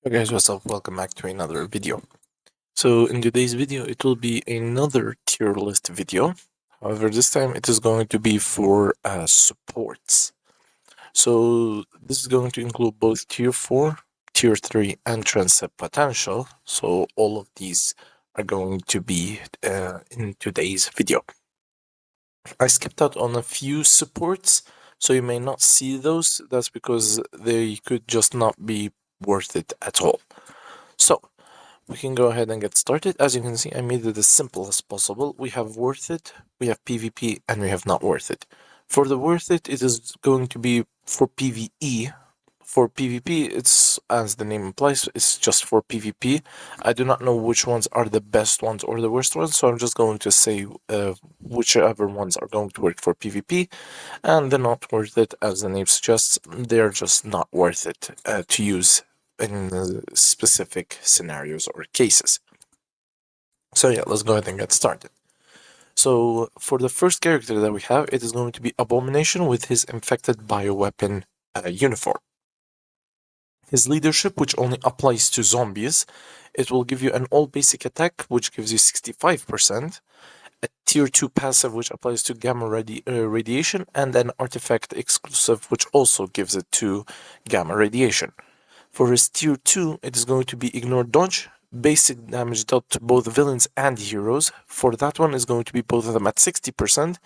Hey guys, what's up? Welcome back to another video. So in today's video, it will be another tier list video. However, this time it is going to be for supports. So this is going to include both tier 4, tier 3, and transcend potential. So all of these are going to be in today's video. I skipped out on a few supports, so you may not see those. That's because they could just not be worth it at all. So we can go ahead and get started. As you can see, I made it as simple as possible. We have worth it, we have PvP, and we have not worth it. For the worth it, it is going to be for PvE. For PvP, it's, as the name implies, it's just for PvP. I do not know which ones are the best ones or the worst ones, so I'm just going to say whichever ones are going to work for PvP, and they're not worth it, as the name suggests. They're just not worth it to use in specific scenarios or cases. So yeah, let's go ahead and get started. So for the first character that we have, it is going to be Abomination with his infected bioweapon uniform. His leadership, which only applies to zombies, it will give you an all basic attack, which gives you 65%, a tier 2 passive, which applies to gamma radiation, and an artifact exclusive, which also gives it to gamma radiation. For his tier 2, it is going to be Ignore Dodge, basic damage dealt to both villains and heroes. For that one, is going to be both of them at 60%,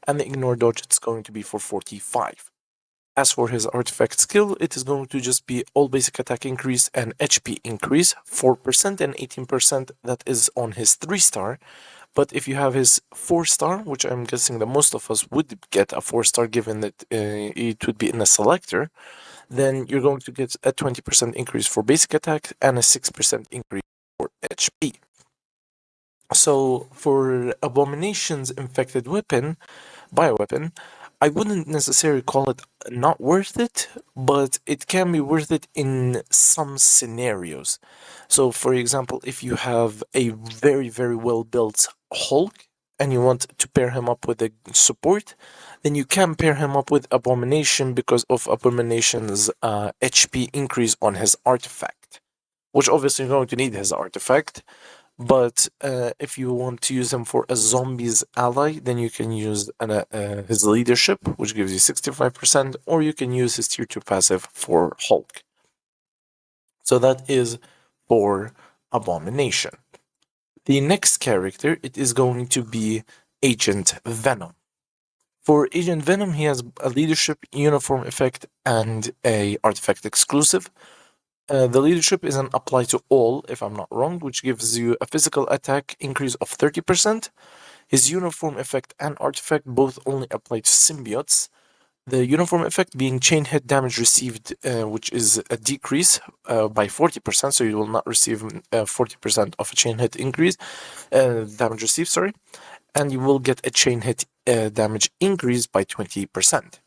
and the Ignore Dodge, it's going to be for 45. As for his artifact skill, it is going to just be all basic attack increase and HP increase, 4% and 18%. That is on his 3-star. But if you have his 4-star, which I'm guessing that most of us would get a 4-star given that it would be in a selector, then you're going to get a 20% increase for basic attack and a 6% increase for HP. So for Abomination's infected bioweapon, I wouldn't necessarily call it not worth it, but it can be worth it in some scenarios. So for example, if you have a very, very well built Hulk and you want to pair him up with a support, then you can pair him up with Abomination because of Abomination's HP increase on his artifact, which obviously you're going to need his artifact. But if you want to use him for a zombies ally, then you can use his leadership, which gives you 65%, or you can use his tier 2 passive for Hulk. So that is for Abomination. The next character, it is going to be Agent Venom. For Agent Venom, he has a leadership, uniform effect, and a artifact exclusive. The leadership is an apply to all, if I'm not wrong, which gives you a physical attack increase of 30%. His uniform effect and artifact both only apply to symbiotes. The uniform effect being chain hit damage received, which is a decrease by 40%, so you will not receive 40% of a chain hit increase, damage received, sorry, and you will get a chain hit damage increase by 20%.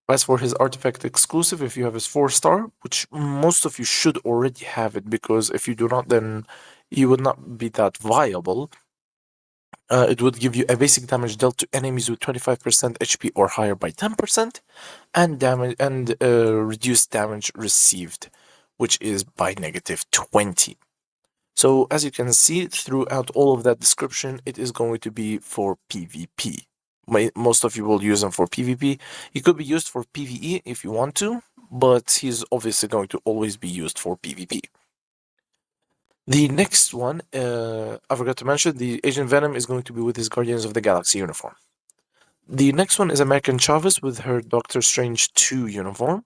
As for his artifact exclusive, if you have his 4-star, which most of you should already have it, because if you do not, then you would not be that viable. It would give you a basic damage dealt to enemies with 25% HP or higher by 10%, and reduced damage received, which is by -20. So as you can see throughout all of that description, it is going to be for PvP. Most of you will use them for PvP. He could be used for PvE if you want to, but he's obviously going to always be used for PvP. The next one, I forgot to mention, the Agent Venom is going to be with his Guardians of the Galaxy uniform. The next one is American Chavez with her Doctor Strange 2 uniform.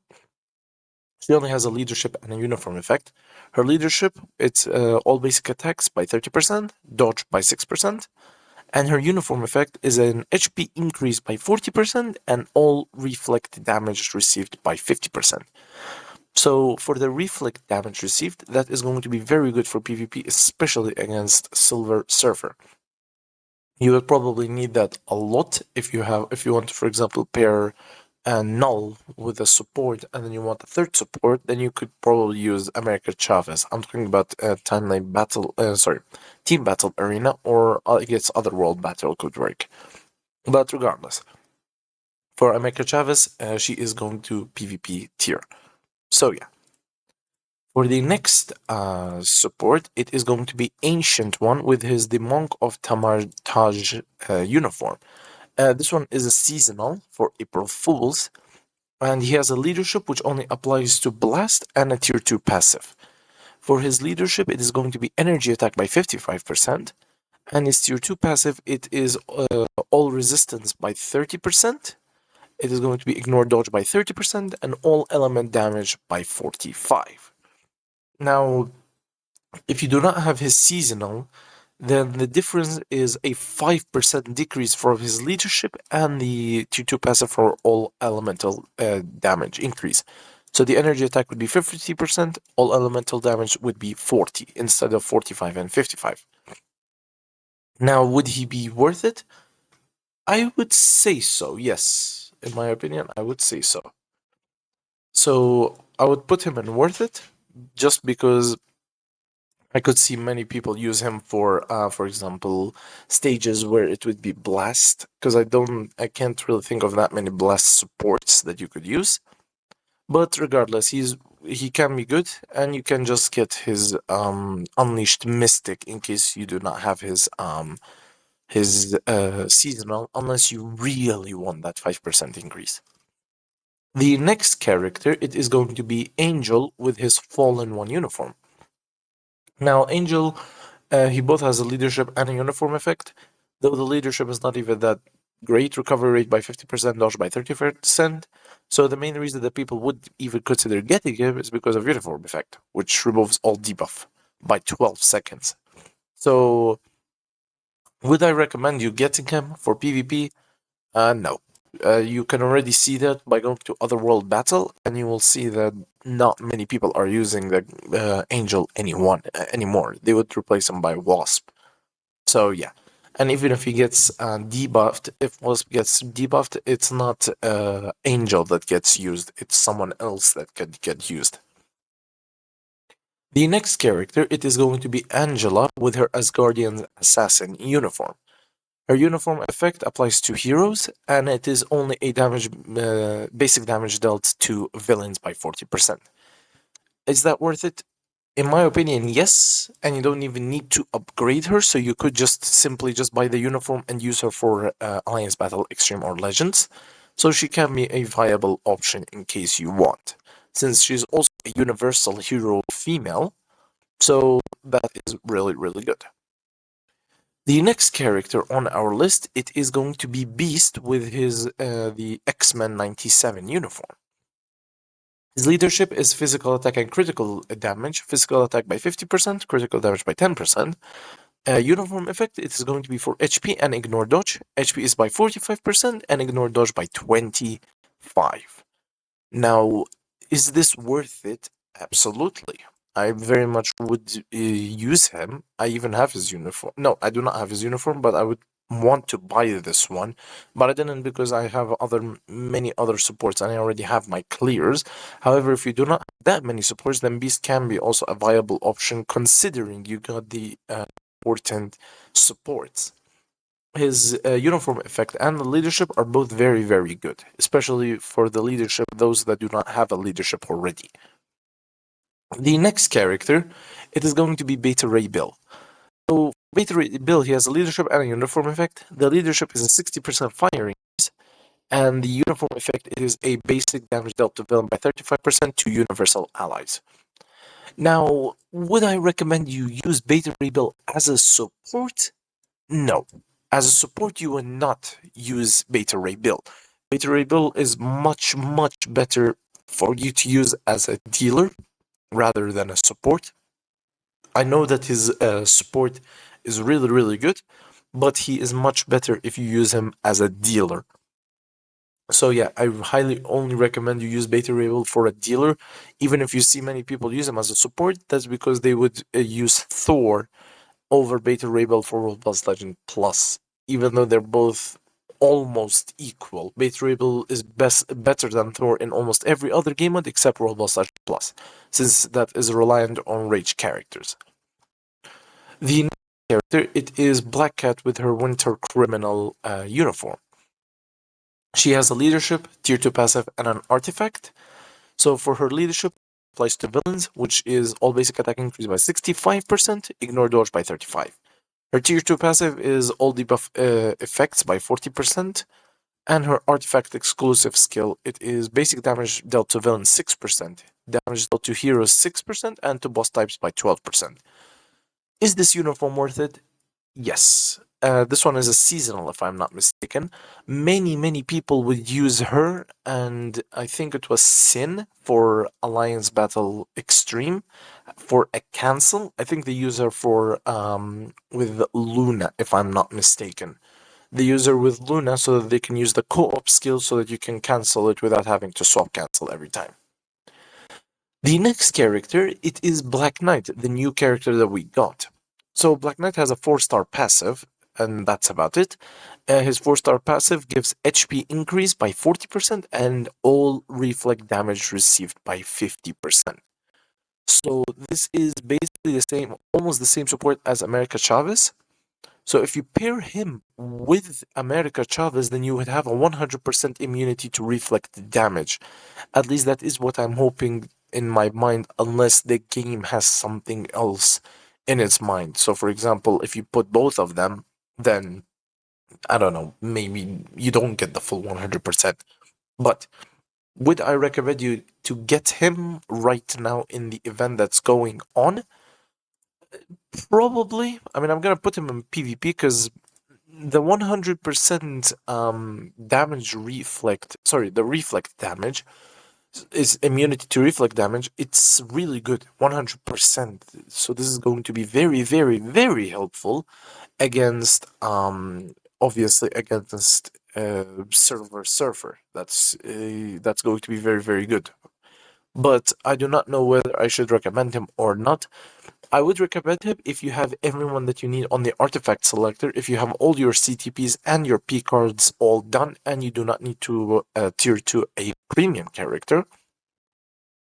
She only has a leadership and a uniform effect. Her leadership, it's all basic attacks by 30%, dodge by 6%, and her uniform effect is an HP increase by 40% and all reflect damage received by 50%. So for the reflect damage received, that is going to be very good for PvP, especially against Silver Surfer. You will probably need that a lot if you want to, for example, pair Null with a support, and then you want a third support, then you could probably use America Chavez. I'm talking about Team Battle Arena, or I guess Otherworld Battle could work. But regardless, for America Chavez, she is going to PvP tier. So yeah. For the next support, it is going to be Ancient One with his The Monk of Tamartaj uniform. This one is a seasonal for April Fools, and he has a leadership which only applies to Blast and a Tier 2 passive. For his leadership, it is going to be Energy Attack by 55%, and his Tier 2 passive, it is All Resistance by 30%, it is going to be Ignore Dodge by 30%, and All Element Damage by 45%. Now, if you do not have his seasonal, then the difference is a 5% decrease for his leadership and the Tier 2 passive for all elemental damage increase. So the energy attack would be 50%, all elemental damage would be 40 instead of 45 and 55. Now, would he be worth it? I would say so, yes. In my opinion, I would say so. So I would put him in worth it just because I could see many people use him for example, stages where it would be blast, because I can't really think of that many blast supports that you could use. But regardless, he can be good, and you can just get his Unleashed Mystic in case you do not have his seasonal, unless you really want that 5% increase. The next character, it is going to be Angel with his Fallen One uniform. Now, Angel, he both has a leadership and a uniform effect, though the leadership is not even that great. Recovery rate by 50%, dodge by 30%. So the main reason that people would even consider getting him is because of uniform effect, which removes all debuff by 12 seconds. So, would I recommend you getting him for PvP? No. You can already see that by going to Otherworld Battle, and you will see that not many people are using the Angel anymore. They would replace him by Wasp. So yeah, and even if he gets debuffed, if Wasp gets debuffed, it's not Angel that gets used, it's someone else that could get used. The next character, it is going to be Angela with her Asgardian Assassin uniform. Her uniform effect applies to heroes, and it is only a basic damage dealt to villains by 40%. Is that worth it? In my opinion, yes, and you don't even need to upgrade her, so you could just simply just buy the uniform and use her for Alliance Battle, Extreme, or Legends. So she can be a viable option in case you want, since she's also a universal hero female, so that is really, really good. The next character on our list, it is going to be Beast with his the X-Men 97 uniform. His leadership is physical attack and critical damage. Physical attack by 50%, critical damage by 10%. Uniform effect, it is going to be for HP and ignore dodge. HP is by 45% and ignore dodge by 25%. Now, is this worth it? Absolutely. I very much would use him. I even have his uniform. No, I do not have his uniform, but I would want to buy this one. But I didn't because I have many other supports and I already have my clears. However, if you do not have that many supports, then Beast can be also a viable option considering you got the important supports. His uniform effect and the leadership are both very, very good, especially for the leadership, those that do not have a leadership already. The next character, it is going to be Beta Ray Bill. So Beta Ray Bill, he has a leadership and a uniform effect. The leadership is a 60% fire increase, and the uniform effect is a basic damage dealt to villain by 35% to universal allies. Now, would I recommend you use Beta Ray Bill as a support? No. As a support, you would not use Beta Ray Bill. Beta Ray Bill is much, much better for you to use as a dealer rather than a support. I know that his support is really, really good, but he is much better if you use him as a dealer. So yeah, I highly only recommend you use Beta Ray Bill for a dealer. Even if you see many people use him as a support, that's because they would use Thor over Beta Ray Bill for World Plus Legend Plus, even though they're both almost equal. Beta Ray Bill is better than Thor in almost every other game mode except World Plus Legend Plus, since that is reliant on rage characters. The next character, it is Black Cat with her Winter Criminal uniform. She has a leadership, tier 2 passive, and an artifact. So for her leadership, applies to villains, which is all basic attack increase by 65%, ignore dodge by 35%. Her tier 2 passive is all debuff effects by 40%, and her artifact exclusive skill, it is basic damage dealt to villains 6%, damage dealt to heroes 6%, and to boss types by 12%. Is this uniform worth it? Yes. This one is a seasonal, if I'm not mistaken. Many people would use her, and I think it was Sin for Alliance Battle Extreme for a cancel. I think they use her for with Luna, if I'm not mistaken. They use her with Luna so that they can use the co-op skill so that you can cancel it without having to swap cancel every time. The next character, it is Black Knight, the new character that we got. So Black Knight has a 4-star passive, and that's about it. His 4-star passive gives HP increase by 40% and all reflect damage received by 50%. So this is basically the same, almost the same support as America Chavez. So if you pair him with America Chavez, then you would have a 100% immunity to reflect damage. At least that is what I'm hoping in my mind, unless the game has something else in its mind. So for example, if you put both of them, then I don't know, maybe you don't get the full 100%. But would I recommend you to get him right now in the event that's going on? Probably. I mean, I'm gonna put him in PvP because the 100% damage reflect, sorry, the reflect damage is immunity to reflect damage. It's really good, 100%. So this is going to be very helpful against, obviously against Silver Surfer. That's going to be very good. But I do not know whether I should recommend him or not. I would recommend him if you have everyone that you need on the artifact selector, if you have all your CTPs and your P cards all done, and you do not need to tier 2 a premium character.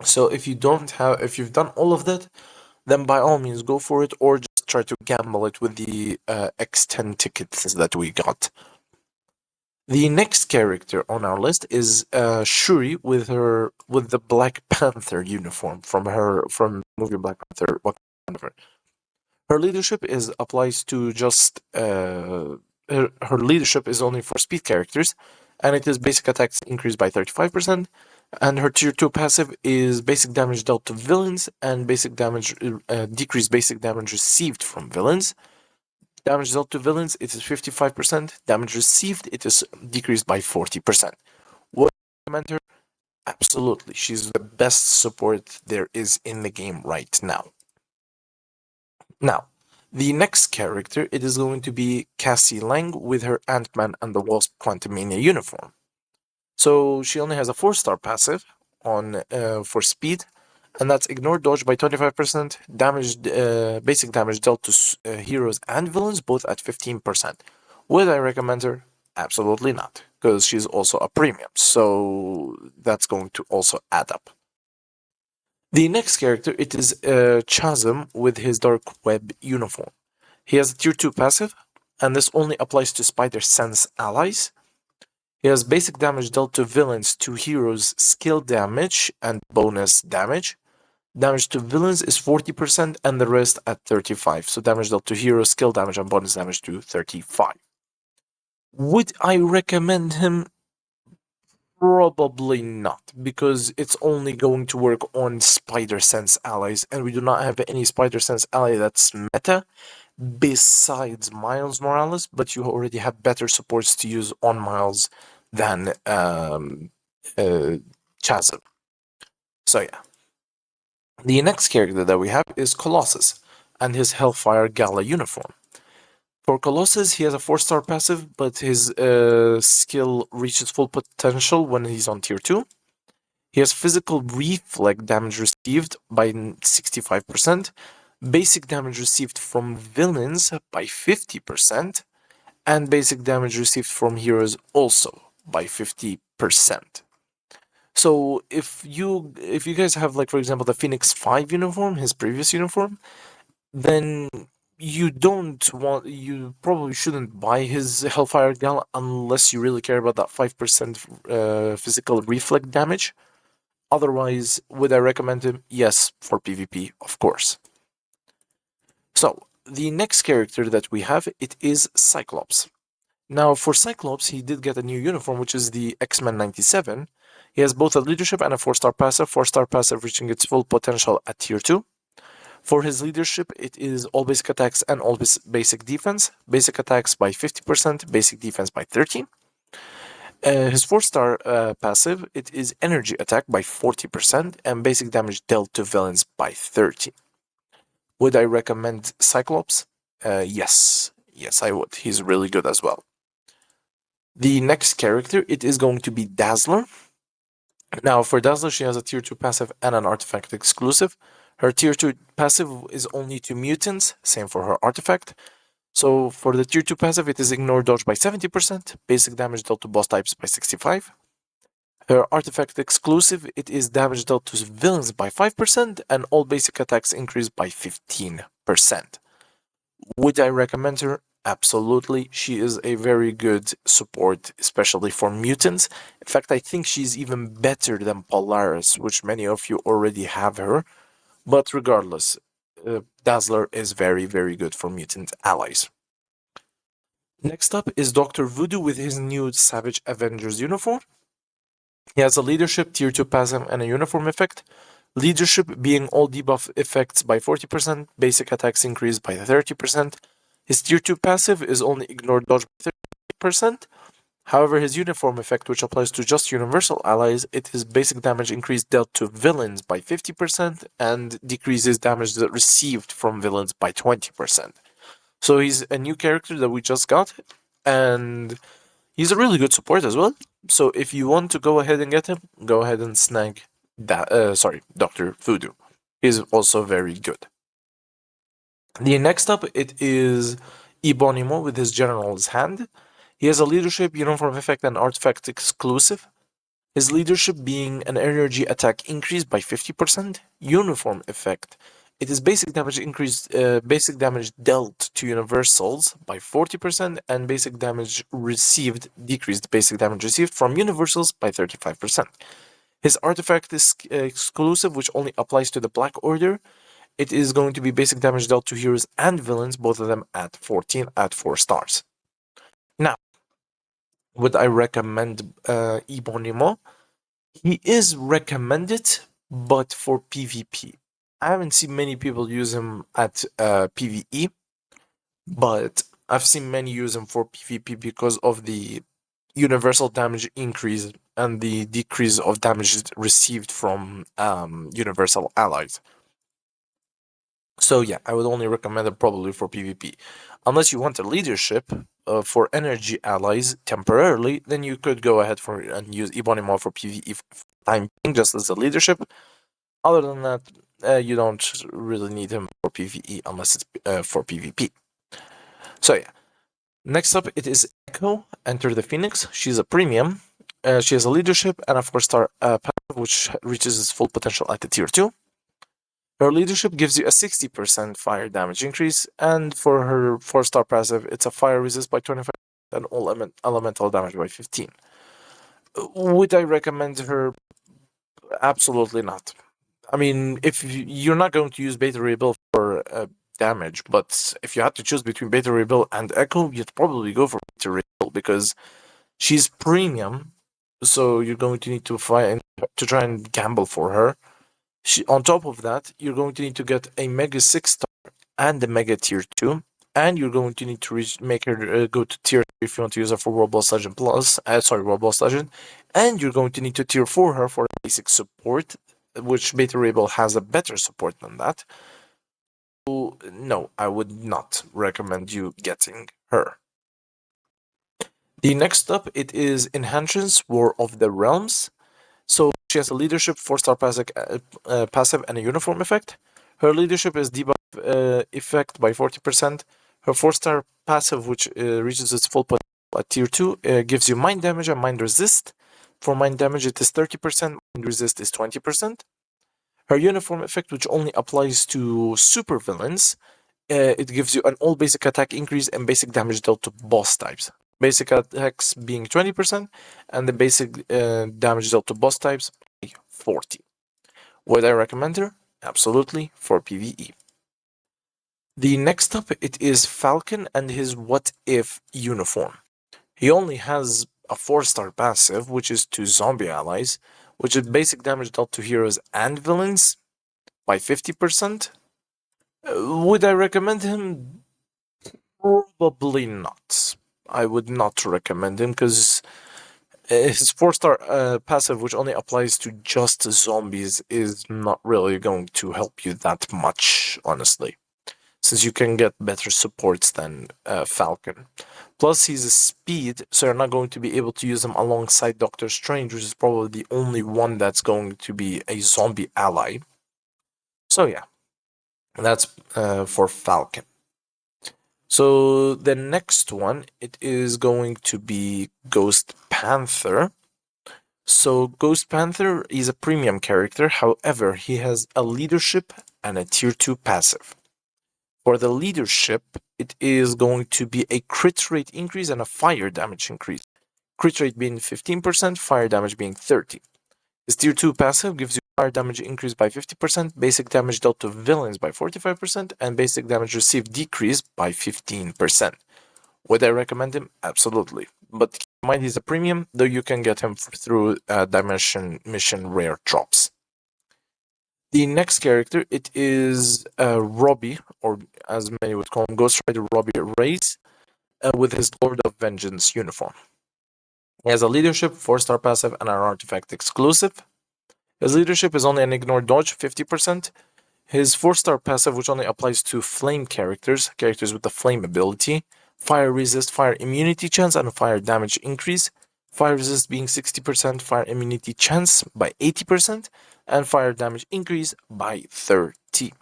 So if you don't have, if you've done all of that, then by all means go for it, or just try to gamble it with the X10 tickets that we got. The next character on our list is Shuri with the Black Panther uniform from the movie Black Panther. Her leadership applies to just her leadership is only for speed characters, and it is basic attacks increased by 35%. And her tier 2 passive is basic damage dealt to villains and basic damage decreased basic damage received from villains. Damage dealt to villains, it is 55%. Damage received, it is decreased by 40%. Would I recommend her? Absolutely. She's the best support there is in the game right now. Now, the next character, it is going to be Cassie Lang with her Ant-Man and the Wasp Quantumania uniform. So she only has a 4-star passive on for speed, and that's ignore dodge by 25%, damage, basic damage dealt to heroes and villains, both at 15%. Would I recommend her? Absolutely not, because she's also a premium, so that's going to also add up. The next character, it is Chasm with his Dark Web uniform. He has a tier 2 passive, and this only applies to Spider Sense allies. He has basic damage dealt to villains, to heroes, skill damage, and bonus damage. Damage to villains is 40% and the rest at 35%. So damage dealt to heroes, skill damage, and bonus damage to 35%. Would I recommend him? Probably not, because it's only going to work on Spider Sense allies, and we do not have any Spider Sense ally that's meta besides Miles Morales, but you already have better supports to use on Miles than Chasm. So yeah. The next character that we have is Colossus and his Hellfire Gala uniform. For Colossus, he has a 4-star passive, but his skill reaches full potential when he's on tier 2. He has physical reflect damage received by 65%, basic damage received from villains by 50%, and basic damage received from heroes also by 50%. So if you guys have, like, for example, the Phoenix 5 uniform, his previous uniform, then you probably shouldn't buy his Hellfire Gala unless you really care about that 5% physical reflect damage. Otherwise, would I recommend him? Yes, for PvP, of course. So, the next character that we have, it is Cyclops. Now, for Cyclops, he did get a new uniform, which is the X-Men 97. He has both a leadership and a 4-star passive, 4-star passive reaching its full potential at tier 2. For his leadership, it is all basic attacks and all basic defense. Basic attacks by 50%, basic defense by 30%. His 4-star passive, it is energy attack by 40% and basic damage dealt to villains by 30%. Would I recommend Cyclops? Yes. Yes, I would. He's really good as well. The next character, it is going to be Dazzler. Now, for Dazzler, she has a tier 2 passive and an artifact exclusive. Her tier 2 passive is only to mutants, same for her artifact. So for the tier 2 passive, it is ignore dodge by 70%, basic damage dealt to boss types by 65%. Her artifact exclusive, it is damage dealt to villains by 5%, and all basic attacks increase by 15%. Would I recommend her? Absolutely. She is a very good support, especially for mutants. In fact, I think she's even better than Polaris, which many of you already have her. But regardless, Dazzler is very, very good for mutant allies. Next up is Dr. Voodoo with his new Savage Avengers uniform. He has a leadership, tier 2 passive, and a uniform effect. Leadership being all debuff effects by 40%, basic attacks increase by 30%. His tier 2 passive is only ignore dodge by 30%. However, his uniform effect, which applies to just universal allies, it is basic damage increase dealt to villains by 50% and decreases damage received from villains by 20%. So he's a new character that we just got, and he's a really good support as well. So if you want to go ahead and get him, go ahead and snag that. Dr. Voodoo. He's also very good. The next up, it is Ebonimo with his General's Hand. He has a leadership, uniform effect, and artifact exclusive. His leadership being an energy attack increase by 50%, uniform effect. It is basic damage increased, basic damage dealt to universals by 40%, and basic damage received decreased basic damage received from universals by 35%. His artifact is exclusive, which only applies to the Black Order. It is going to be basic damage dealt to heroes and villains, both of them at 14 at 4 stars. Now, would I recommend Ebonimo? He is recommended, but for PvP. I haven't seen many people use him at PvE, but I've seen many use him for PvP because of the universal damage increase and the decrease of damage received from universal allies. So yeah, I would only recommend it probably for PvP. Unless you want a leadership for energy allies temporarily, then you could go ahead and use Ebonimo for PvE for time being, just as a leadership. Other than that, you don't really need him for PvE unless it's for PvP. So yeah. Next up, it is Echo, Enter the Phoenix. She's a premium. She has a leadership and a 4-star passive, which reaches its full potential at the tier 2. Her leadership gives you a 60% fire damage increase, and for her 4-star passive, it's a fire resist by 25% and all elemental damage by 15%. Would I recommend her? Absolutely not. I mean, if you're not going to use Beta Ray Bill for damage, but if you had to choose between Beta Ray Bill and Echo, you'd probably go for Beta Ray Bill because she's premium, so you're going to need to try and gamble for her. On top of that, you're going to need to get a Mega 6-star and a Mega Tier 2, and you're going to need to make her go to Tier 3 if you want to use her for World Boss Legend World Boss Legend, and you're going to need to Tier 4 her for basic support, which Beta Ray Bill has a better support than that. So, no, I would not recommend you getting her. The next up, it is Enhancements, War of the Realms. So she has a leadership, 4-star passive, and a uniform effect. Her leadership is debuff effect by 40%. Her 4-star passive, which reaches its full potential at tier 2, gives you mind damage and mind resist. For mind damage, it is 30%. Mind resist is 20%. Her uniform effect, which only applies to super villains, it gives you an all basic attack increase and basic damage dealt to boss types. Basic attacks being 20%, and the basic damage dealt to boss types 40. Would I recommend her? Absolutely, for PvE. The next up, it is Falcon and his What If uniform. He only has a 4-star passive, which is to zombie allies, which is basic damage dealt to heroes and villains by 50%. Would I recommend him? Probably not. I would not recommend him because his 4-star passive, which only applies to just zombies, is not really going to help you that much, honestly, since you can get better supports than Falcon. Plus, he's a speed, so you're not going to be able to use him alongside Doctor Strange, which is probably the only one that's going to be a zombie ally. So yeah, that's for Falcon. So the next one, it is going to be Ghost Panther. So Ghost Panther is a premium character, however, he has a leadership and a tier 2 passive. For the leadership, it is going to be a crit rate increase and a fire damage increase. Crit rate being 15%, fire damage being 30%. His tier 2 passive gives you fire damage increase by 50%, basic damage dealt to villains by 45%, and basic damage received decreased by 15%. Would I recommend him? Absolutely. But keep in mind he's a premium, though you can get him through Dimension Mission rare drops. The next character, it is Robbie, or as many would call him, Ghost Rider Robbie Reyes, with his Lord of Vengeance uniform. He has a leadership, 4-star passive, and an artifact exclusive. His leadership is only an ignore dodge, 50%. His 4-star passive, which only applies to flame characters with the flame ability, fire resist, fire immunity chance, and fire damage increase. Fire resist being 60%, fire immunity chance by 80%, and fire damage increase by 30.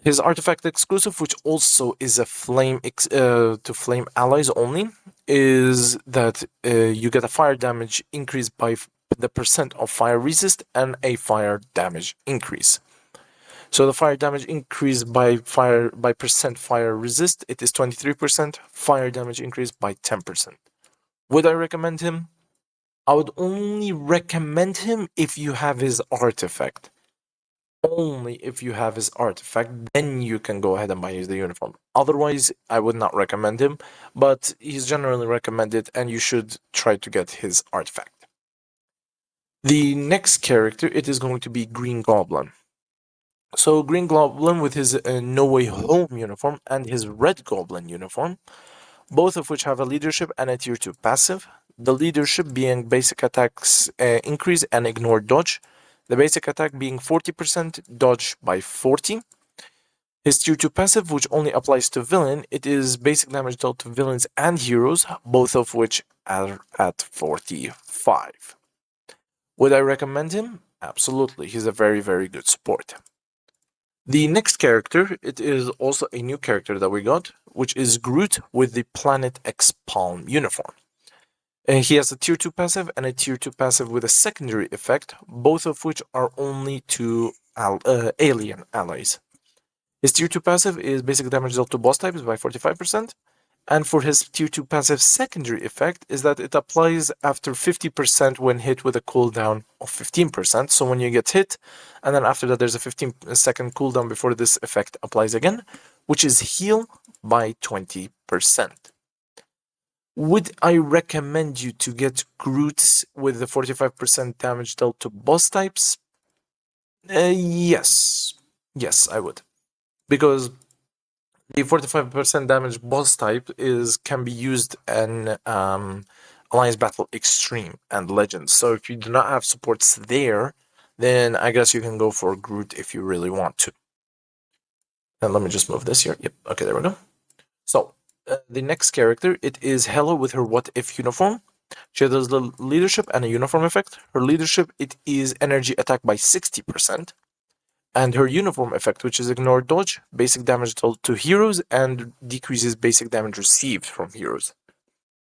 His artifact exclusive, which also is a flame to flame allies only, is that you get a fire damage increase by the percent of fire resist and a fire damage increase. So the fire damage increase by percent fire resist, it is 23%. Fire damage increase by 10%. Would I recommend him? I would only recommend him if you have his artifact. Only if you have his artifact, then you can go ahead and buy the uniform. Otherwise, I would not recommend him, but he's generally recommended and you should try to get his artifact. The next character, it is going to be Green Goblin. So Green Goblin with his No Way Home uniform and his Red Goblin uniform, both of which have a leadership and a tier 2 passive. The leadership being basic attacks increase and ignore dodge. The basic attack being 40%, dodge by 40. His tier 2 passive, which only applies to villain, it is basic damage dealt to villains and heroes, both of which are at 45. Would I recommend him? Absolutely. He's a very, very good support. The next character, it is also a new character that we got, which is Groot with the Planet X Palm uniform. He has a tier 2 passive and a tier 2 passive with a secondary effect, both of which are only to alien allies. His tier 2 passive is basic damage dealt to boss types by 45%, and for his tier 2 passive secondary effect is that it applies after 50% when hit with a cooldown of 15%. So when you get hit, and then after that there's a 15-second cooldown before this effect applies again, which is heal by 20%. Would I recommend you to get Groot with the 45% damage dealt to boss types? Yes. Yes, I would. Because the 45% damage boss type can be used in Alliance Battle Extreme and Legends. So if you do not have supports there, then I guess you can go for Groot if you really want to. And let me just move this here. Yep, okay, there we go. So, the next character, it is Hela with her What If uniform. She does the leadership and a uniform effect. Her leadership, it is energy attack by 60%. And her uniform effect, which is ignore dodge, basic damage dealt to heroes, and decreases basic damage received from heroes.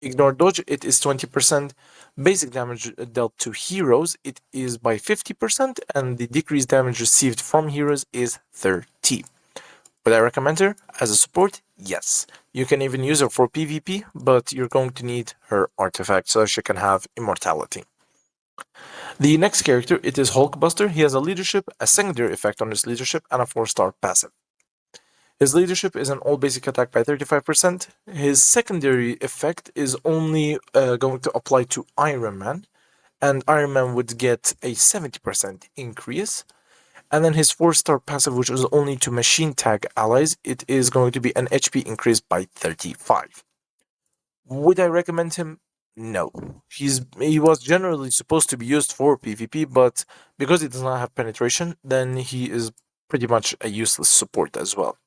Ignore dodge, it is 20%. Basic damage dealt to heroes, it is by 50%, and the decreased damage received from heroes is 30. Would I recommend her as a support? Yes. You can even use her for PvP, but you're going to need her artifact so she can have immortality. The next character, it is Hulkbuster. He has a leadership, a secondary effect on his leadership, and a 4-star passive. His leadership is an all basic attack by 35%. His secondary effect is only going to apply to Iron Man, and Iron Man would get a 70% increase. And then his 4-star passive, which is only to machine tag allies, it is going to be an HP increase by 35. Would I recommend him? No. He was generally supposed to be used for PvP, but because he does not have penetration, then he is pretty much a useless support as well.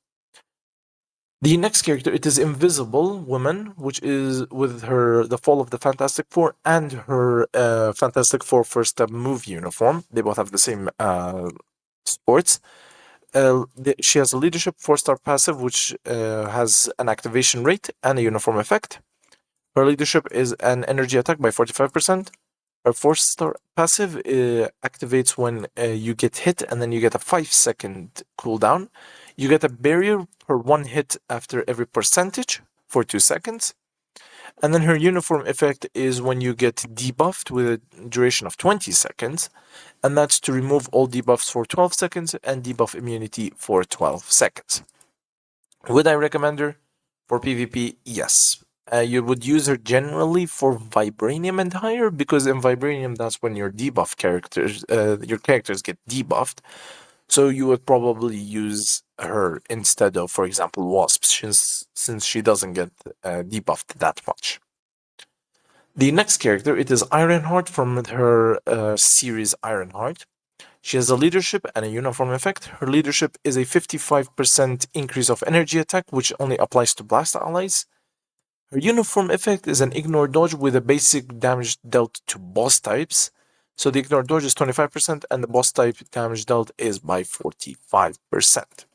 The next character, it is Invisible Woman, which is with her the Fall of the Fantastic Four and her Fantastic Four first step move uniform. They both have the same sports. She has a leadership 4-star passive, which has an activation rate and a uniform effect. Her leadership is an energy attack by 45%. Her 4-star passive activates when you get hit, and then you get a 5-second cooldown. You get a barrier per 1 hit after every percentage for 2 seconds. And then her uniform effect is when you get debuffed with a duration of 20 seconds, and that's to remove all debuffs for 12 seconds and debuff immunity for 12 seconds. Would I recommend her for PvP? Yes. You would use her generally for Vibranium and higher, because in Vibranium, that's when your debuff characters, your characters get debuffed. So you would probably use her instead of, for example, Wasp, since she doesn't get debuffed that much. The next character, it is Ironheart from her series Ironheart. She has a leadership and a uniform effect. Her leadership is a 55% increase of energy attack, which only applies to blast allies. Her uniform effect is an ignore dodge with a basic damage dealt to boss types. So the ignore dodge is 25% and the boss type damage dealt is by 45%.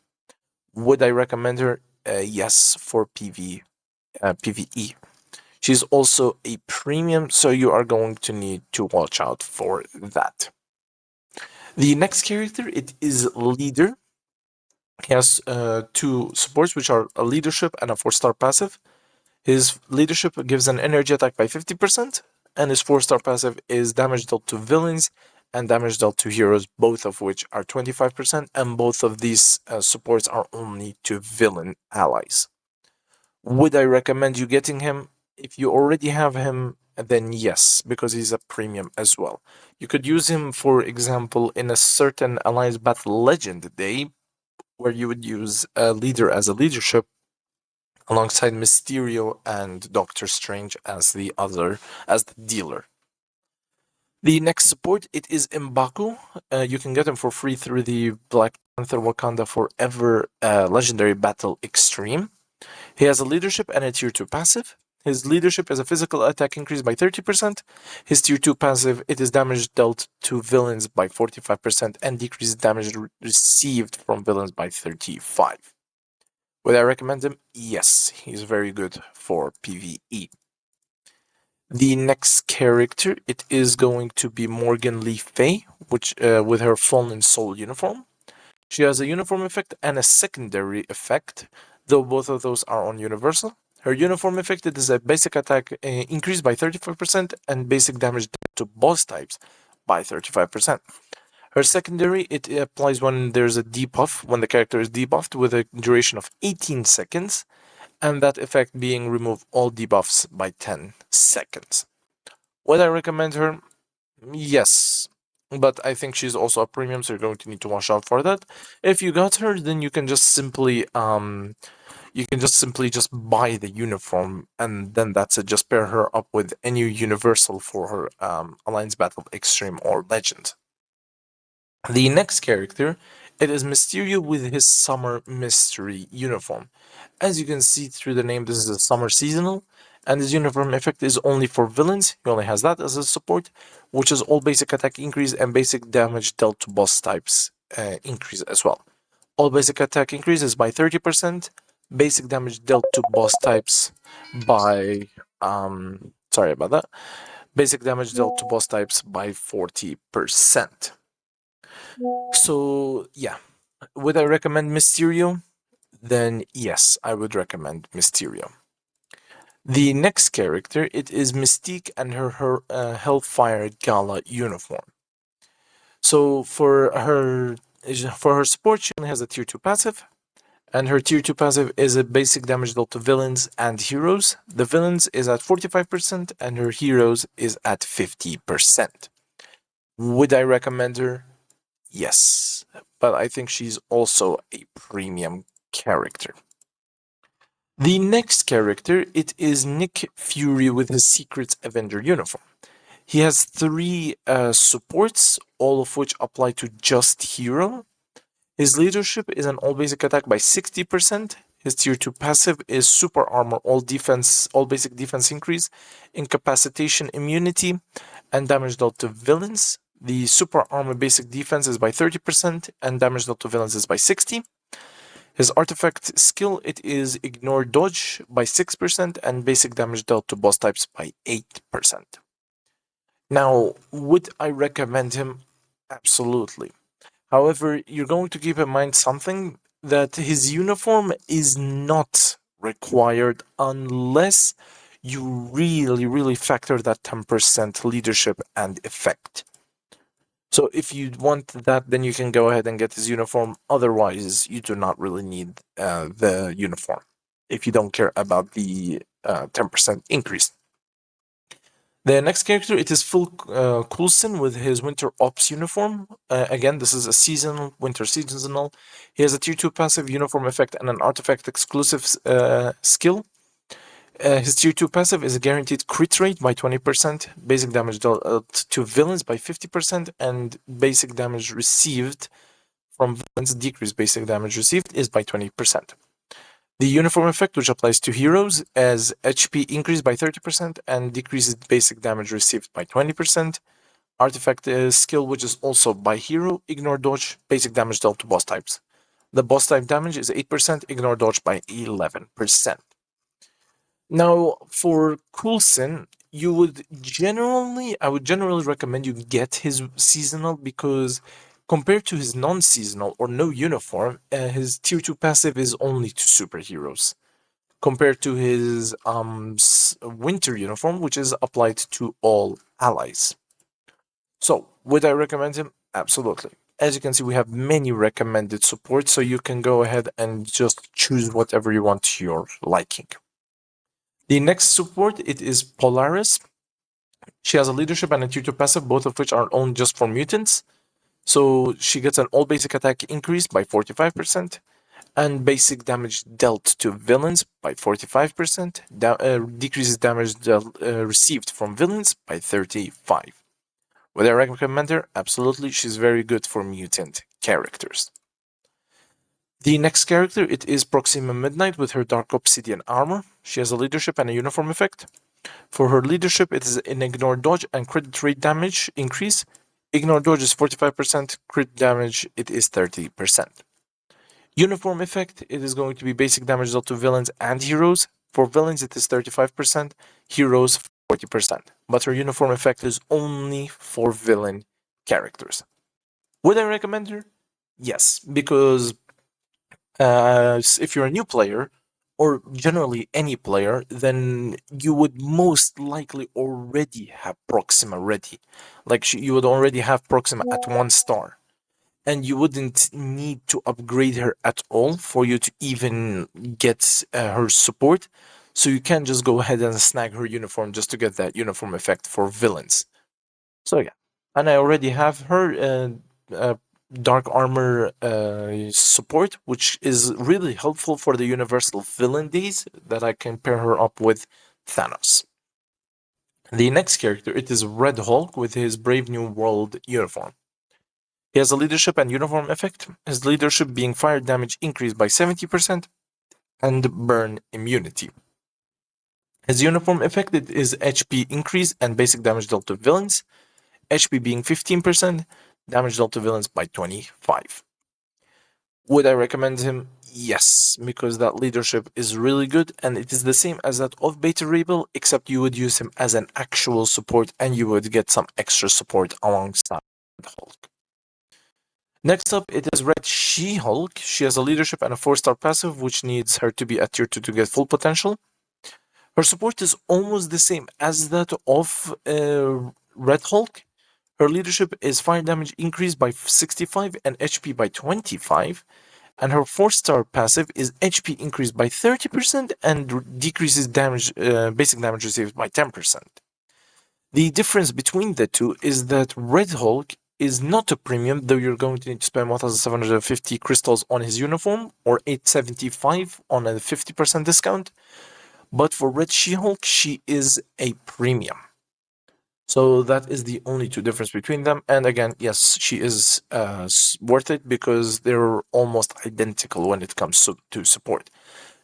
Would I recommend her? Yes, for PvE. She's also a premium, so you are going to need to watch out for that. The next character, it is Leader. He has 2 supports, which are a leadership and a 4-star passive. His leadership gives an energy attack by 50%, and his 4-star passive is damage dealt to villains and damage dealt to heroes, both of which are 25%, and both of these supports are only to villain allies. Would I recommend you getting him? If you already have him, then yes, because he's a premium as well. You could use him, for example, in a certain Alliance Battle Legend day, where you would use a leader as a leadership, alongside Mysterio and Doctor Strange as the dealer. The next support, it is M'Baku. You can get him for free through the Black Panther Wakanda Forever Legendary Battle Extreme. He has a leadership and a tier 2 passive. His leadership is a physical attack increase by 30%. His tier 2 passive, it is damage dealt to villains by 45% and decreased damage received from villains by 35%. Would I recommend him? Yes, he's very good for PvE. The next character, it is going to be Morgan Le Fay, which with her Fallen Soul uniform. She has a uniform effect and a secondary effect, though both of those are on universal. Her uniform effect, it is a basic attack increased by 35% and basic damage to boss types by 35%. Her secondary, it applies when there's a debuff, when the character is debuffed with a duration of 18 seconds, and that effect being remove all debuffs by 10 seconds. Would I recommend her? Yes, but I think she's also a premium, so you're going to need to watch out for that. If you got her, then you can just simply just buy the uniform, and then that's it. Just pair her up with any universal for her Alliance Battle Extreme or Legend. The next character, it is Mysterio with his Summer Mystery uniform. As you can see through the name, this is a summer seasonal, and his uniform effect is only for villains. He only has that as a support, which is all basic attack increase and basic damage dealt to boss types increase as well. All basic attack increases by 30%, basic damage dealt to boss types by sorry about that. Basic damage dealt to boss types by 40%. So yeah, would I recommend Mysterio? Then yes, I would recommend Mysterio. The next character, it is Mystique and her Hellfire Gala uniform. So for her support, she only has a tier 2 passive, and her tier 2 passive is a basic damage dealt to villains and heroes. The villains is at 45%, and her heroes is at 50%. Would I recommend her? Yes, but I think she's also a premium character. The next character, it is Nick Fury with his Secret Avenger uniform. He has three supports, all of which apply to just hero. His leadership is an all basic attack by 60%. His tier 2 passive is super armor, all basic defense increase, incapacitation immunity, and damage dealt to villains. The super armor basic defense is by 30%, and damage dealt to villains is by 60%. His artifact skill, it is ignore dodge by 6%, and basic damage dealt to boss types by 8%. Now, would I recommend him? Absolutely. However, you're going to keep in mind something, that his uniform is not required unless you really factor that 10% leadership and effect. So if you want that, then you can go ahead and get his uniform. Otherwise, you do not really need the uniform if you don't care about the 10% increase. The next character, it is Phil Coulson with his Winter Ops uniform. Again, this is a winter seasonal. He has a tier 2 passive uniform effect and an artifact exclusive skill. His tier 2 passive is a guaranteed crit rate by 20%, basic damage dealt to villains by 50%, and basic damage received from villains decreased basic damage received is by 20%. The uniform effect, which applies to heroes, as HP increased by 30% and decreases basic damage received by 20%. Artifact skill, which is also by hero, ignore dodge, basic damage dealt to boss types. The boss type damage is 8%, ignore dodge by 11%. Now, for Coulson, I would generally recommend you get his seasonal, because compared to his non-seasonal or no uniform, his tier 2 passive is only to superheroes, compared to his winter uniform, which is applied to all allies. So, would I recommend him? Absolutely. As you can see, we have many recommended supports, so you can go ahead and just choose whatever you want to your liking. The next support, it is Polaris. She has a leadership and a tier 2 passive, both of which are owned just for mutants. So she gets an all basic attack increase by 45%, and basic damage dealt to villains by 45%, decreases damage received from villains by 35%. Would I recommend her? Absolutely, she's very good for mutant characters. The next character, it is Proxima Midnight with her Dark Obsidian armor. She has a leadership and a uniform effect. For her leadership, it is an ignore dodge and crit rate damage increase. Ignore dodge is 45%, crit damage it is 30%. Uniform effect, it is going to be basic damage dealt to villains and heroes. For villains, it is 35%, heroes 40%. But her uniform effect is only for villain characters. Would I recommend her? Yes, because if you're a new player, or generally any player, then you would most likely already have Proxima ready. Like you would already have Proxima at 1 star. And you wouldn't need to upgrade her at all for you to even get her support. So you can just go ahead and snag her uniform just to get that uniform effect for villains. So yeah, and I already have her dark armor support, which is really helpful for the universal villain days that I can pair her up with Thanos. The next character, it is Red Hulk with his Brave New World uniform. He has a leadership and uniform effect, his leadership being fire damage increased by 70% and burn immunity. His uniform effect is HP increase and basic damage dealt to villains, HP being 15%, damage dealt to villains by 25%. Would I recommend him? Yes, because that leadership is really good, and it is the same as that of Beta Rebel, except you would use him as an actual support and you would get some extra support alongside Hulk. Next up, it is Red She-Hulk. She has a leadership and a 4-star passive, which needs her to be at tier 2 to get full potential. Her support is almost the same as that of Red Hulk. Her leadership is fire damage increased by 65 and HP by 25. And her 4-star passive is HP increased by 30% and decreases damage, basic damage received by 10%. The difference between the two is that Red Hulk is not a premium, though you're going to need to spend 1,750 crystals on his uniform or 875 on a 50% discount. But for Red She-Hulk, she is a premium. So that is the only two difference between them. And again, yes, she is worth it because they're almost identical when it comes to support.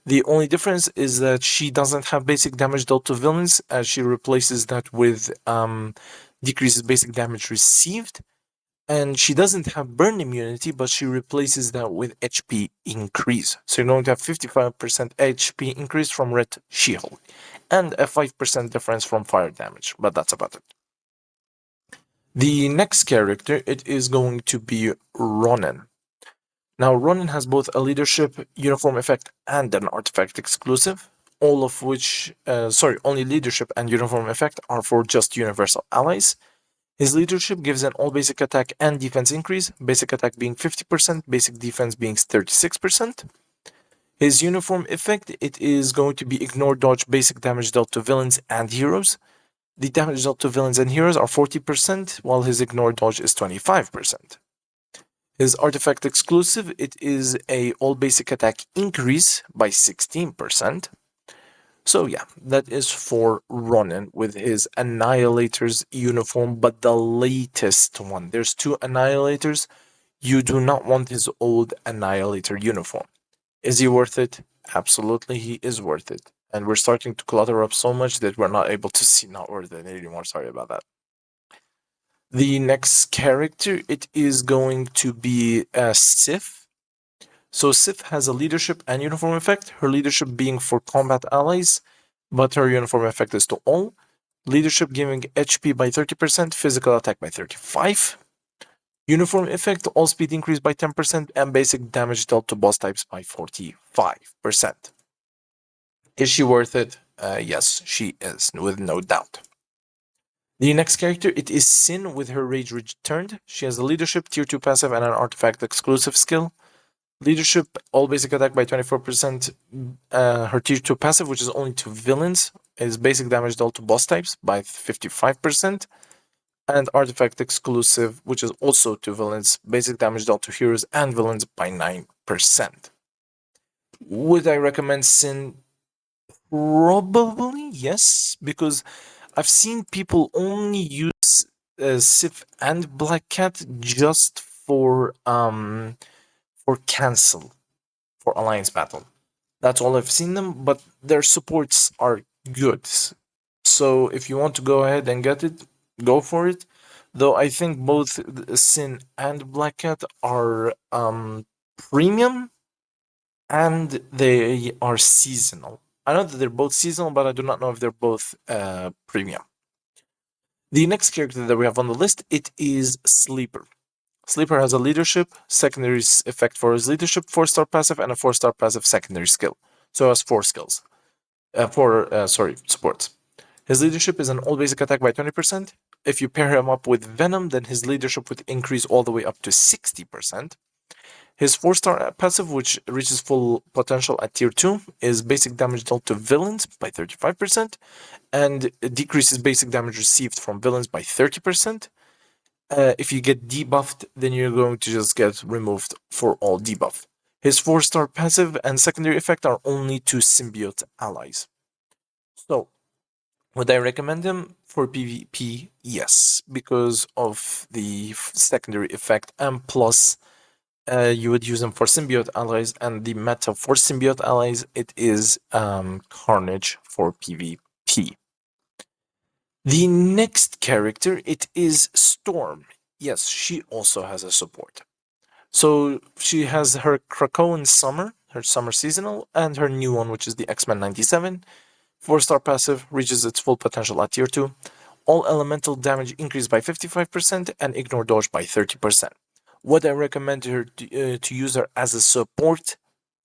The only difference is that she doesn't have basic damage dealt to villains, as she replaces that with decreases basic damage received. And she doesn't have burn immunity, but she replaces that with HP increase. So you're going to have 55% HP increase from Red She-Hulk and a 5% difference from fire damage, but that's about it. The next character, it is going to be Ronin. Now, Ronin has both a leadership uniform effect and an artifact exclusive, all of which, only leadership and uniform effect are for just universal allies. His leadership gives an all basic attack and defense increase, basic attack being 50%, basic defense being 36%. His uniform effect, it is going to be ignore dodge basic damage dealt to villains and heroes. The damage dealt to villains and heroes are 40%, while his ignore dodge is 25%. His artifact exclusive, it is a all basic attack increase by 16%. So yeah, that is for Ronin with his Annihilator's uniform, but the latest one. There's two Annihilators. You do not want his old Annihilator uniform. Is he worth it? Absolutely, he is worth it. And we're starting to clutter up so much that we're not able to see not worth it anymore. Sorry about that. The next character, it is going to be Sif. So Sif has a leadership and uniform effect, her leadership being for combat allies, but her uniform effect is to all. Leadership giving HP by 30%, physical attack by 35%. Uniform effect, all speed increase by 10%, and basic damage dealt to boss types by 45%. Is she worth it? Yes, she is, with no doubt. The next character, it is Sin with her Rage returned. She has a leadership, tier 2 passive, and an artifact exclusive skill. Leadership, all basic attack by 24%. Her tier 2 passive, which is only to villains, is basic damage dealt to boss types by 55%. And artifact exclusive, which is also to villains, basic damage dealt to heroes and villains by 9%. Would I recommend Sin? Probably yes, because I've seen people only use Sif and Black Cat just for cancel, for alliance battle. That's all I've seen them, but their supports are good. So if you want to go ahead and get it, go for it. Though I think both Sin and Black Cat are premium, and they are seasonal. I know that they're both seasonal, but I do not know if they're both premium. The next character that we have on the list, it is Sleeper. Sleeper has a leadership, secondary effect for his leadership, 4-star passive, and a 4-star passive secondary skill. So he has 4 skills. Supports. His leadership is an all basic attack by 20%. If you pair him up with Venom, then his leadership would increase all the way up to 60%. His 4-star passive, which reaches full potential at tier 2, is basic damage dealt to villains by 35%, and decreases basic damage received from villains by 30%. If you get debuffed, then you're going to just get removed for all debuff. His 4-star passive and secondary effect are only to symbiote allies. So, would I recommend him for PvP? Yes, because of the secondary effect, and plus you would use them for symbiote allies, and the meta for symbiote allies, it is Carnage for PvP. The next character, it is Storm. Yes, she also has a support. So she has her Krakoan Summer, her Summer Seasonal, and her new one, which is the X-Men 97. 4-star passive, reaches its full potential at tier 2. All elemental damage increased by 55% and ignore dodge by 30%. Would I recommend her to use her as a support?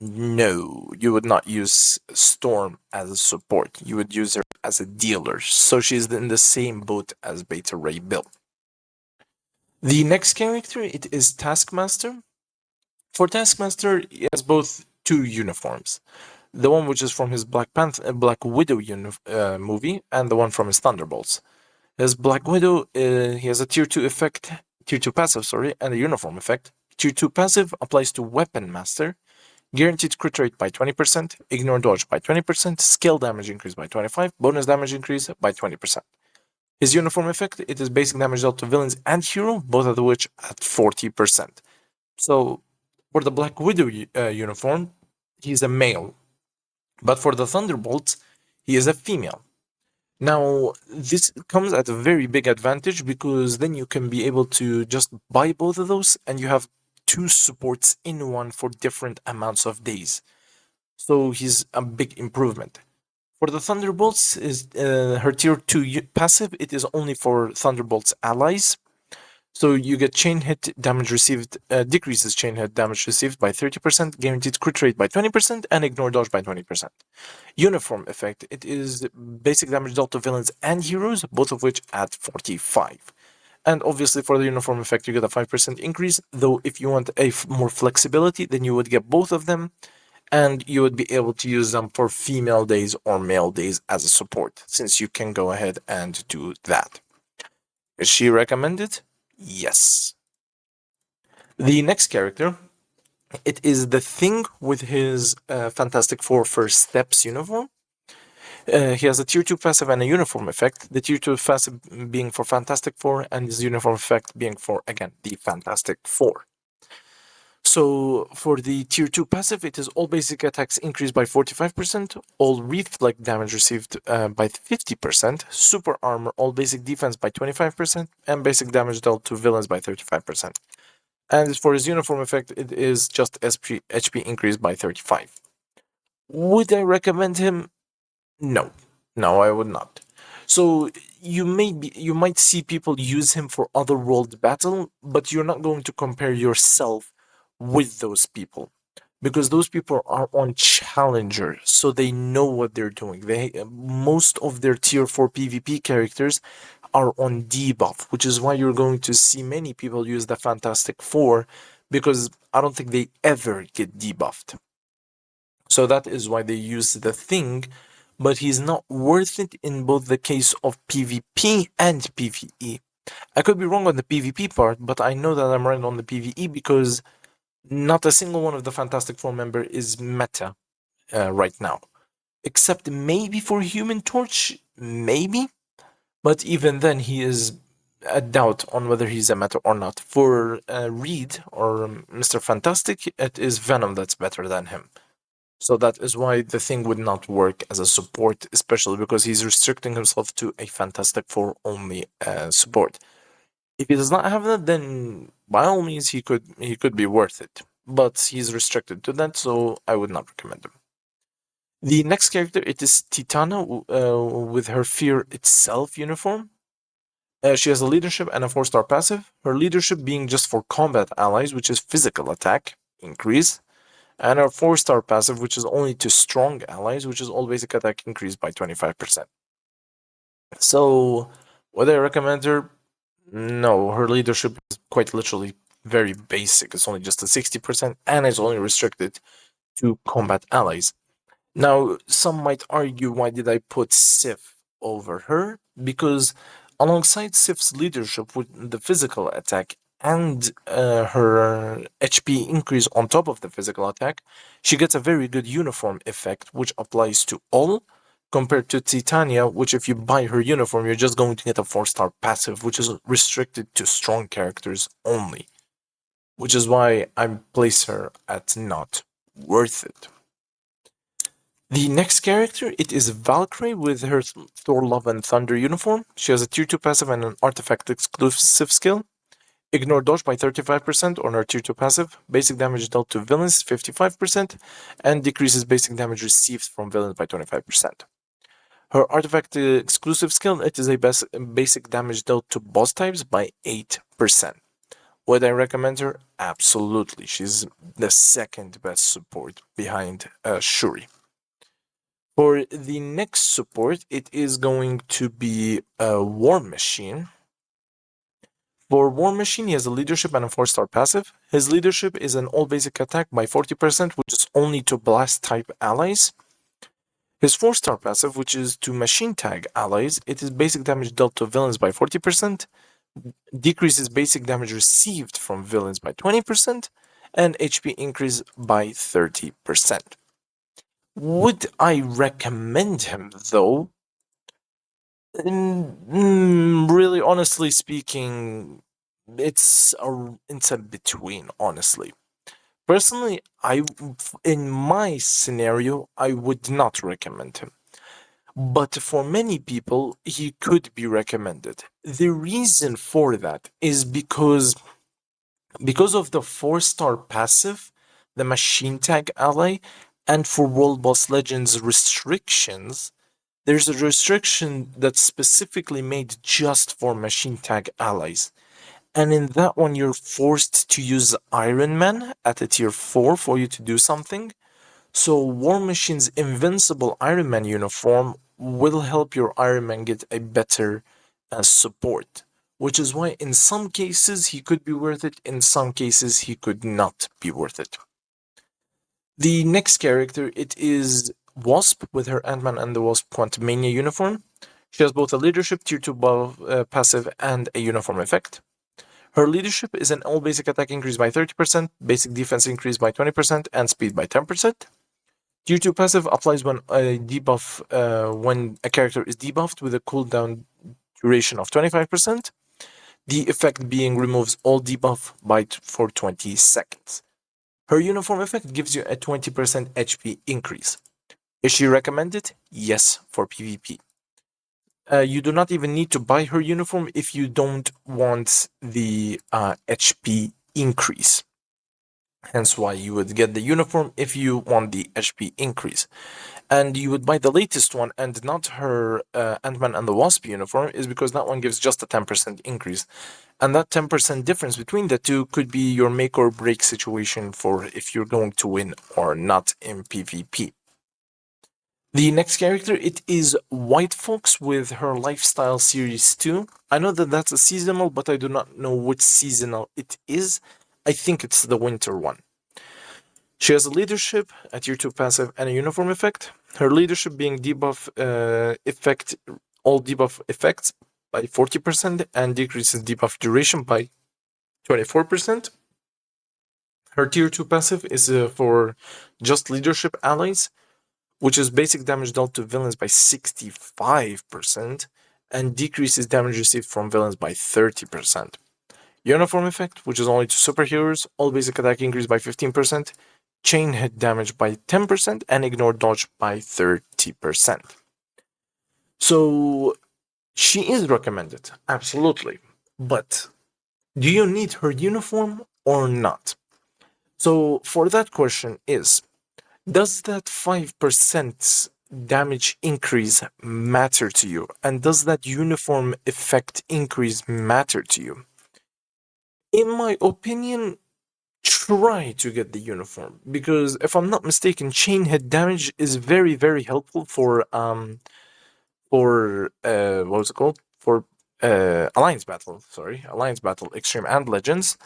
No, you would not use Storm as a support. You would use her as a dealer. So she's in the same boat as Beta Ray Bill. The next character, it is Taskmaster. For Taskmaster, he has both two uniforms. The one which is from his Black Widow movie, and the one from his Thunderbolts. His Black Widow, he has a tier 2 effect, tier 2 passive, sorry, and a uniform effect. Tier 2 passive applies to Weapon Master, guaranteed crit rate by 20%, ignore dodge by 20%, skill damage increase by 25%, bonus damage increase by 20%. His uniform effect, it is basic damage dealt to villains and hero, both of which at 40%. So, for the Black Widow uniform, he's a male. But for the Thunderbolts, he is a female. Now, this comes at a very big advantage because then you can be able to just buy both of those and you have two supports in one for different amounts of days. So he's a big improvement. For the Thunderbolts, is her tier 2 passive, it is only for Thunderbolts allies. So you get chain hit damage received, decreases chain hit damage received by 30%, guaranteed crit rate by 20%, and ignore dodge by 20%. Uniform effect, it is basic damage dealt to villains and heroes, both of which at 45. And obviously for the uniform effect, you get a 5% increase, though if you want more flexibility, then you would get both of them, and you would be able to use them for female days or male days as a support, since you can go ahead and do that. Is she recommended? Yes. The next character, it is the Thing with his Fantastic Four First Steps uniform. He has a tier 2 passive and a uniform effect. The tier 2 passive being for Fantastic Four, and his uniform effect being for, again, the Fantastic Four. So for the tier 2 passive, it is all basic attacks increased by 45%, all reflect damage received by 50%, super armor, all basic defense by 25%, and basic damage dealt to villains by 35%. And for his uniform effect, it is just HP increased by 35. Would I recommend him? No. No, I would not. So you might see people use him for other world battle, but you're not going to compare yourself with those people because those people are on challenger, so they know what they're doing. Most of their tier 4 PvP characters are on debuff, which is why you're going to see many people use the Fantastic Four, because I don't think they ever get debuffed. So that is why they use the Thing, but he's not worth it in both the case of PvP and PvE. I could be wrong on the PvP part, but I know that I'm right on the PvE because not a single one of the Fantastic Four member is meta right now. Except maybe for Human Torch, maybe? But even then, he is a doubt on whether he's a meta or not. For Reed or Mr. Fantastic, it is Venom that's better than him. So that is why the Thing would not work as a support, especially because he's restricting himself to a Fantastic Four only support. If he does not have that, then by all means he could be worth it. But he's restricted to that, so I would not recommend him. The next character, it is Titana with her Fear Itself uniform. She has a leadership and a 4-star passive. Her leadership being just for combat allies, which is physical attack increase, and her 4-star passive, which is only to strong allies, which is all basic attack increase by 25%. So, would I recommend her? No, her leadership is quite literally very basic. It's only just a 60%, and it's only restricted to combat allies. Now, some might argue, why did I put Sif over her? Because alongside Sif's leadership with the physical attack and her HP increase on top of the physical attack, she gets a very good uniform effect, which applies to all, compared to Titania, which if you buy her uniform, you're just going to get a 4-star passive, which is restricted to strong characters only. Which is why I place her at not worth it. The next character, it is Valkyrie with her Thor Love and Thunder uniform. She has a tier 2 passive and an artifact exclusive skill. Ignore dodge by 35% on her tier 2 passive. Basic damage dealt to villains 55%, and decreases basic damage received from villains by 25%. Her artifact exclusive skill, it is a basic damage dealt to boss types by 8%. Would I recommend her? Absolutely. She's the second best support behind Shuri. For the next support, it is going to be War Machine. For War Machine, he has a leadership and a 4-star passive. His leadership is an all basic attack by 40%, which is only to blast type allies. His 4-star passive, which is to machine tag allies, it is basic damage dealt to villains by 40%, decreases basic damage received from villains by 20%, and HP increase by 30%. Would I recommend him though? Really, honestly speaking, it's a between, honestly. Personally, in my scenario, I would not recommend him. But for many people, he could be recommended. The reason for that is because of the 4-star passive, the machine tag ally, and for World Boss Legends restrictions, there's a restriction that's specifically made just for machine tag allies. And in that one, you're forced to use Iron Man at a tier 4 for you to do something. So War Machine's invincible Iron Man uniform will help your Iron Man get a better support. Which is why in some cases he could be worth it, in some cases he could not be worth it. The next character, it is Wasp with her Ant-Man and the Wasp Quantumania uniform. She has both a leadership tier 2 buff passive and a uniform effect. Her leadership is an all basic attack increase by 30%, basic defense increase by 20%, and speed by 10%. Tier 2 passive applies when a character is debuffed with a cooldown duration of 25%. The effect being removes all debuff for 20 seconds. Her uniform effect gives you a 20% HP increase. Is she recommended? Yes, for PvP. You do not even need to buy her uniform if you don't want the HP increase. Hence why you would get the uniform if you want the HP increase. And you would buy the latest one and not her Ant-Man and the Wasp uniform is because that one gives just a 10% increase. And that 10% difference between the two could be your make or break situation for if you're going to win or not in PvP. The next character, it is White Fox with her Lifestyle Series 2. I know that that's a seasonal, but I do not know which seasonal it is. I think it's the winter one. She has a leadership, a tier 2 passive, and a uniform effect. Her leadership being debuff effect, all debuff effects by 40% and decreases debuff duration by 24%. Her tier 2 passive is for just leadership allies, which is basic damage dealt to villains by 65% and decreases damage received from villains by 30%. Uniform effect, which is only to superheroes, all basic attack increase by 15%, chain hit damage by 10%, and ignore dodge by 30%. So she is recommended, absolutely. But do you need her uniform or not? So for that question is, does that 5% damage increase matter to you? And does that uniform effect increase matter to you? In my opinion, try to get the uniform because if I'm not mistaken, chain hit damage is very, very helpful for what was it called? For Alliance Battle, Alliance Battle Extreme and Legends.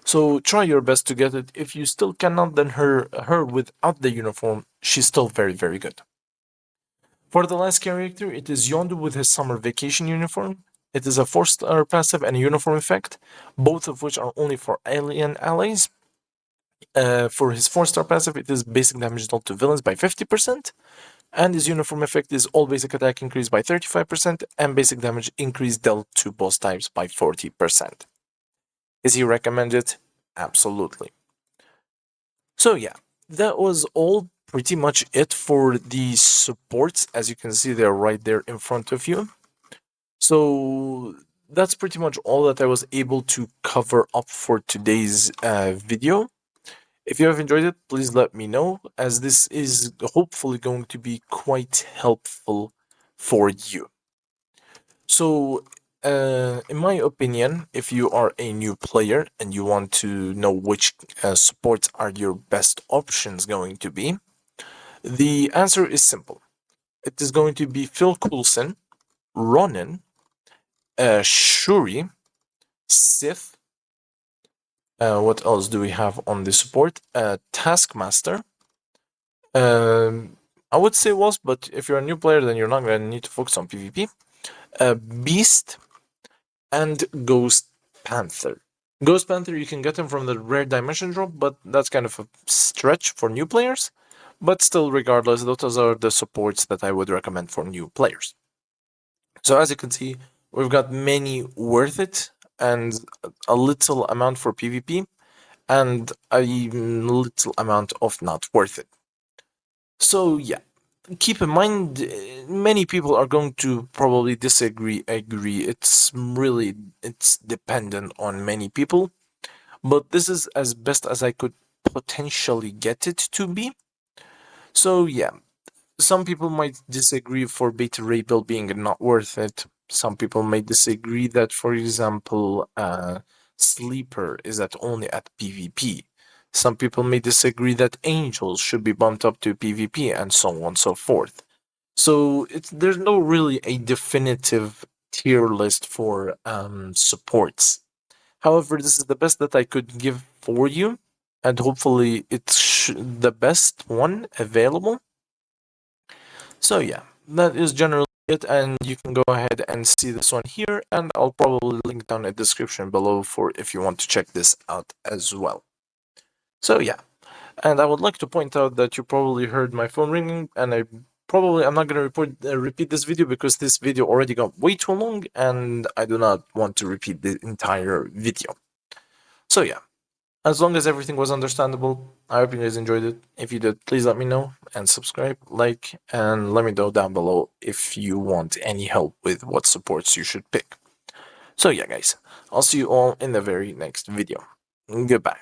So try your best to get it. If you still cannot, then her without the uniform, she's still very, very good. For the last character, it is Yondu with his summer vacation uniform. It is a 4-star passive and a uniform effect, both of which are only for alien allies. For his 4-star passive, it is basic damage dealt to villains by 50%, and his uniform effect is all basic attack increase by 35%, and basic damage increase dealt to boss types by 40%. Is he recommended? Absolutely. So yeah, that was all pretty much it for the supports. As you can see, they're right there in front of you. So that's pretty much all that I was able to cover up for today's video. If you have enjoyed it, please let me know, as this is hopefully going to be quite helpful for you. So in my opinion, if you are a new player and you want to know which supports are your best options going to be, the answer is simple. It is going to be Phil Coulson, Ronin, Shuri, Sith. What else do we have on the support? Taskmaster. I would say Wasp, but if you're a new player, then you're not going to need to focus on PvP. Beast and Ghost Panther. Ghost Panther, you can get him from the rare dimension drop, but that's kind of a stretch for new players. But still, regardless, those are the supports that I would recommend for new players. So as you can see, we've got many worth it and a little amount for PvP and a little amount of not worth it. So yeah, keep in mind, many people are going to probably disagree, agree. It's dependent on many people, but this is as best as I could potentially get it to be. So yeah, some people might disagree for Beta Ray build being not worth it. Some people may disagree that, for example, Sleeper is only at PvP. Some people may disagree that Angels should be bumped up to PvP, and so on and so forth. So there's no really a definitive tier list for supports. However, this is the best that I could give for you, and hopefully it's the best one available. So yeah, that is generally it, and you can go ahead and see this one here, and I'll probably link down a description below for if you want to check this out as well. So yeah, and I would like to point out that you probably heard my phone ringing, and I'm not going to repeat this video because this video already got way too long, and I do not want to repeat the entire video. So yeah, as long as everything was understandable, I hope you guys enjoyed it. If you did, please let me know and subscribe, like, and let me know down below if you want any help with what supports you should pick. So yeah, guys, I'll see you all in the very next video. Goodbye.